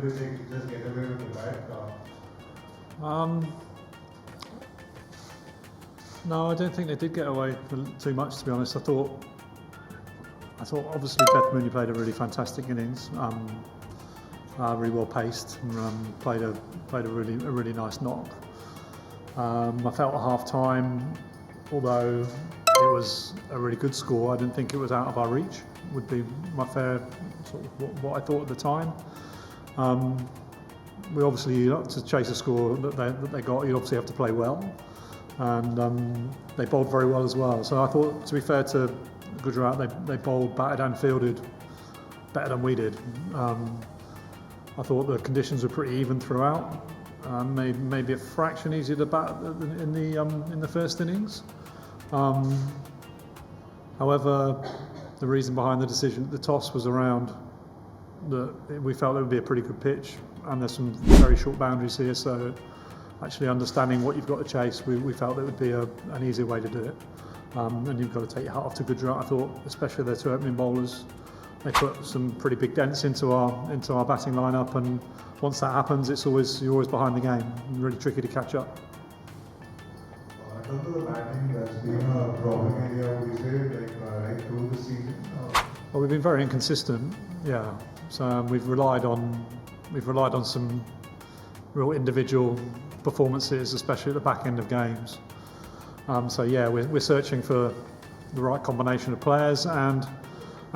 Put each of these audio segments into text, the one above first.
Did they just get away with the bat? No, I don't think they did get away with too much, to be honest. I thought obviously Beth Mooney played a really fantastic innings, really well paced, played a really nice knock. I felt at half time, although it was a really good score, I didn't think it was out of our reach, would be my fair sort of what I thought at the time. We obviously, to chase a score that they got, you obviously have to play well, and they bowled very well as well. So I thought, to be fair to Gujarat, they bowled, batted and fielded better than we did. I thought the conditions were pretty even throughout. Maybe a fraction easier to bat in the first innings. However, the reason behind the decision, the toss was around that we felt it would be a pretty good pitch, and there's some very short boundaries here. So actually understanding what you've got to chase, we felt it would be an easier way to do it. And you've got to take your hat off to Gujarat. I thought, especially their two opening bowlers, they put some pretty big dents into our batting lineup, and once that happens, you're always behind the game. Really tricky to catch up. In terms of the batting, that's been a problem area, would you say, right through the season? Well, we've been very inconsistent, yeah. So we've relied on some real individual performances, especially at the back end of games. So yeah, we're searching for the right combination of players and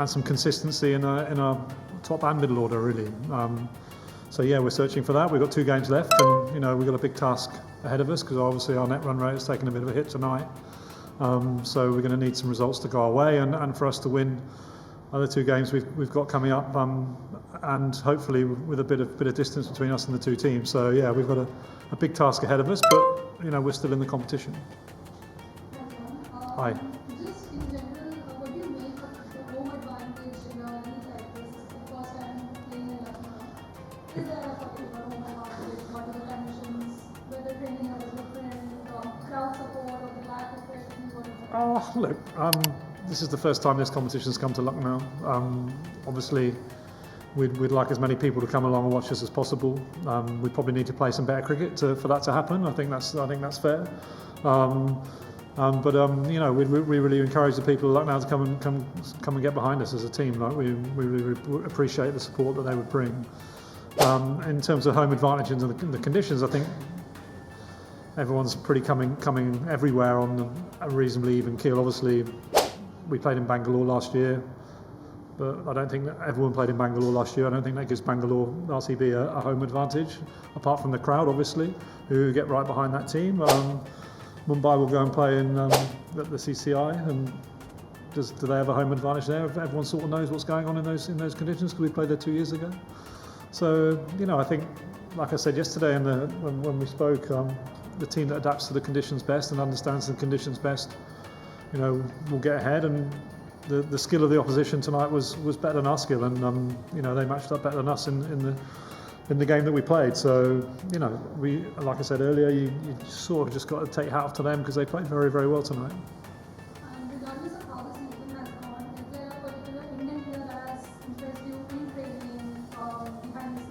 some consistency in our top and middle order, really. So yeah, we're searching for that. We've got 2 games left, and we've got a big task ahead of us, because obviously our net run rate has taken a bit of a hit tonight. So we're going to need some results to go our way, and for us to win other 2 games we've got coming up, and hopefully with a bit of distance between us and the 2 teams. So yeah, we've got a big task ahead of us, but we're still in the competition. Hi. Just in general, what do you make of the home advantage in a league like this? It's the first time playing in Ratna. Is there a particular home advantage? What are the conditions? Whether training was different, crowd support, or the lack of it? Look, this is the first time this competition's come to Lucknow. Obviously, we'd like as many people to come along and watch us as possible. We probably need to play some better cricket for that to happen. I think that's fair. We really encourage the people of Lucknow to come and get behind us as a team. Like we really appreciate the support that they would bring. In terms of home advantage and the conditions, I think everyone's pretty coming everywhere on a reasonably even keel. Obviously, we played in Bangalore last year, but I don't think that everyone played in Bangalore last year. I don't think that gives Bangalore RCB a home advantage, apart from the crowd, obviously, who get right behind that team. Mumbai will go and play in at the CCI, and do they have a home advantage there? Everyone sort of knows what's going on in those conditions, because we played there 2 years ago. So I think, like I said yesterday, when we spoke, the team that adapts to the conditions best and understands the conditions best, will get ahead. And the skill of the opposition tonight was better than our skill, and they matched up better than us in the game that we played. So we, like I said earlier, you sort of just got to take hat off to them, because they played very, very well tonight. Regardless of how the season has gone, is there a particular Indian player that has impressed you in training, behind the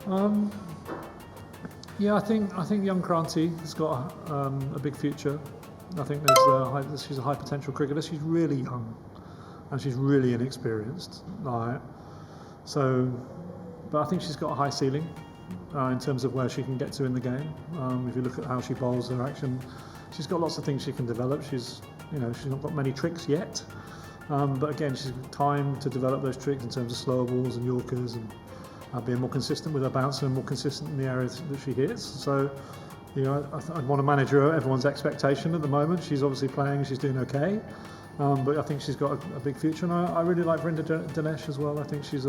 scenes? Yeah, I think young Kranti has got a big future. I think she's a high potential cricketer. She's really young, and she's really inexperienced. But I think she's got a high ceiling in terms of where she can get to in the game. If you look at how she bowls, her action, she's got lots of things she can develop. She's not got many tricks yet, but again, she's got time to develop those tricks in terms of slower balls and yorkers, and being more consistent with her bounce and more consistent in the areas that she hits. So, I'd want to manage her everyone's expectation at the moment. She's obviously playing, she's doing okay, but I think she's got a big future. And I really like Vrinder Dinesh as well. I think she's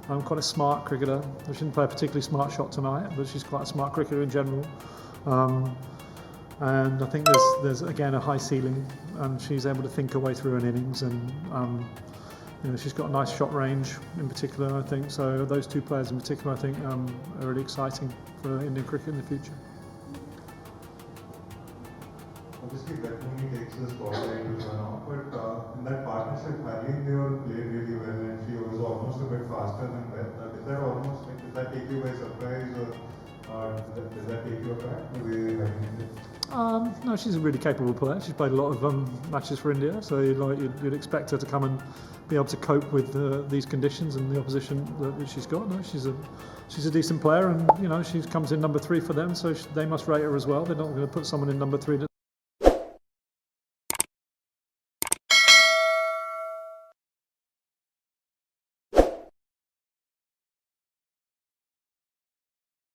quite a smart cricketer. She didn't play a particularly smart shot tonight, but she's quite a smart cricketer in general. And I think there's again a high ceiling, and she's able to think her way through an innings, and she's got a nice shot range in particular, I think. So those 2 players in particular, I think, are really exciting for Indian cricket in the future. Obviously, Beth Mooney takes the spotlight now, but in that partnership, Harleen Deol played really well, and she was almost a bit faster than Beth. that almost like, does that take you by surprise, or does that take you aback the way Harleen did? No, she's a really capable player. She's played a lot of matches for India, so you'd expect her to come and be able to cope with these conditions and the opposition that she's got. No, she's a decent player, and she comes in number 3 for them, so they must rate her as well. They're not going to put someone in number 3